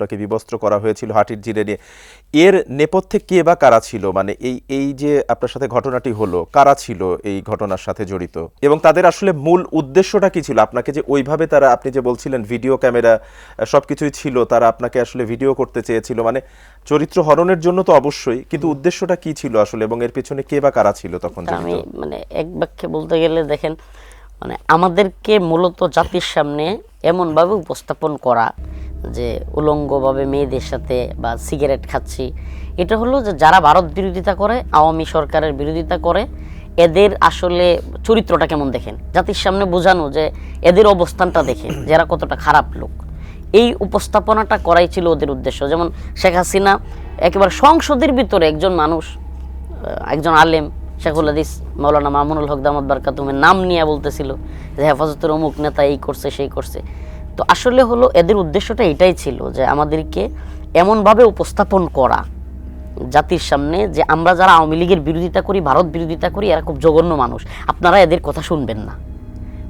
আপনাকে বিবস্ত্র করা হয়েছিল হাঁটির জিরে নিয়ে, এর নেপথ্যে কে বা কারা ছিল? মানে এই যে আপনার সাথে ঘটনাটি হলো, কারা ছিল এই ঘটনার সাথে জড়িত এবং তাদের আসলে মূল উদ্দেশ্যটা কি ছিল? আপনাকে যে ওইভাবে তারা, আপনি যে বলছিলেন ভিডিও ক্যামেরা সবকিছুই ছিল, তারা আপনাকে আসলে ভিডিও করতে চেয়েছিল, মানে চরিত্র হরণের জন্য তো অবশ্যই, কিন্তু উদ্দেশ্যটা কি ছিল আসলে এবং এর পেছনে কে বা কারা ছিল তখন? আমি মানে এক বাক্যে বলতে গেলে দেখেন, মানে আমাদেরকে মূলত জাতির সামনে এমনভাবে উপস্থাপন করা যে উলঙ্গভাবে মেয়েদের সাথে বা সিগারেট খাচ্ছি, এটা হলো যে যারা ভারত বিরোধিতা করে, আওয়ামী সরকারের বিরোধিতা করে, এদের আসলে চরিত্রটা কেমন দেখেন, জাতির সামনে বোঝানো যে এদের অবস্থানটা দেখেন যারা কতটা খারাপ লোক, এই উপস্থাপনাটা করাই ছিল ওদের উদ্দেশ্য। যেমন শেখ হাসিনা একেবারে সংসদের ভিতরে একজন মানুষ, একজন আলেম শেখুল হাদিস মাওলানা মামুনুল হক দামাত বারকাতুমের নাম নিয়ে বলতেছিল যে হেফাজতের অমুক নেতা এই করছে সেই করছে। তো আসলে হলো এদের উদ্দেশ্যটা এটাই ছিল যে আমাদেরকে এমনভাবে উপস্থাপন করা জাতির সামনে যে আমরা যারা আওয়ামী লীগের বিরোধিতা করি, ভারত বিরোধিতা করি, এরা খুব জঘন্য মানুষ, আপনারা এদের কথা শুনবেন না।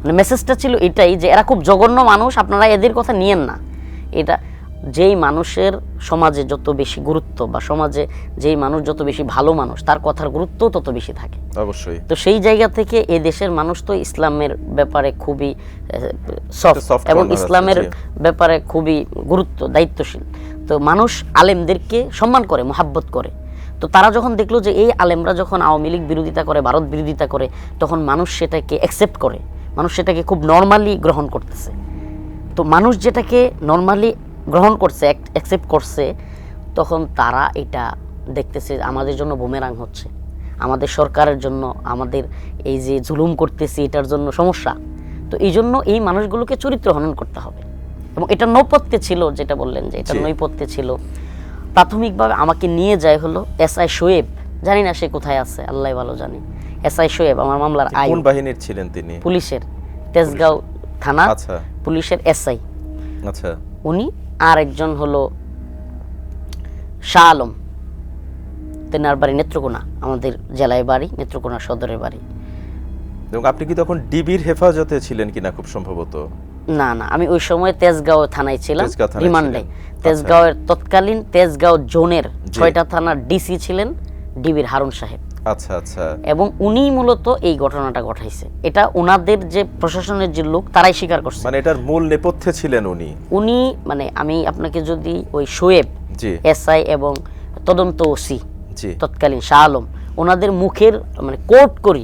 মানে মেসেজটা ছিল এটাই যে এরা খুব জঘন্য মানুষ, আপনারা এদের কথা নিয়েন না। এটা যেই মানুষের সমাজে যত বেশি গুরুত্ব বা সমাজে যেই মানুষ যত বেশি ভালো মানুষ, তার কথার গুরুত্ব তত বেশি থাকে অবশ্যই। তো সেই জায়গা থেকে এই দেশের মানুষ তো ইসলামের ব্যাপারে খুবই সফট এবং ইসলামের ব্যাপারে খুবই গুরুত্ব দায়িত্বশীল। তো মানুষ আলেমদেরকে সম্মান করে, মোহাব্বত করে। তো তারা যখন দেখলো যে এই আলেমরা যখন আওয়ামী লীগ বিরোধিতা করে, ভারত বিরোধিতা করে, তখন মানুষ সেটাকে অ্যাকসেপ্ট করে, মানুষ সেটাকে খুব নর্মালি গ্রহণ করতেছে। তো মানুষ যেটাকে নর্মালি গ্রহণ করছে, অ্যাকসেপ্ট করছে, তখন তারা এটা দেখতেছে আমাদের জন্য বুমেরাং হচ্ছে, আমাদের সরকারের জন্য, আমাদের এই যে জুলুম করতেছি এটার জন্য সমস্যা। তো এই জন্য এই মানুষগুলোকে চরিত্র হনন করতে হবে। এবং এটা নৈপথ্যে ছিল, যেটা বললেন যে এটা নৈপথ্যে ছিল। প্রাথমিকভাবে আমাকে নিয়ে যায় হলো এসআই শোয়েব, জানি না সে কোথায় আছে, আল্লাহ ভালো জানে। এসআই শোয়েব আমার মামলার কোন বাহিনীর ছিলেন তিনি? পুলিশের, তেজগাঁও থানা পুলিশের এসআই। আচ্ছা। উনি আর একজন হলো শাহ আলম, তেনার বাড়ি নেত্রকোনা, আমাদের জেলায় বাড়ি, নেত্রকোনা সদরের বাড়ি। এবং আপনি কি তখন ডিবির হেফাজতে ছিলেন কিনা খুব সম্ভবত? না না, আমি ওই সময় তেজগাঁও থানায় ছিলাম, রিমান্ডে। তেজগাঁওয়ের তৎকালীন তেজগাঁও জোনের 6টা থানার ডিসি ছিলেন ডিবির হারুন সাহেব। আচ্ছা আচ্ছা। এবং উনি মূলত এই ঘটনাটা ঘটাইছে, এটা ওনাদের যে প্রশাসনের যে লোক তারাই স্বীকার করছে। মানে এটার মূল নেপথ্যে ছিলেন উনি। মানে আমি আপনাকে যদি ওই শোয়েব এসআই এবং তদন্ত ওসি তৎকালীন শাহ আলম, ওনাদের মুখের মানে কোট করি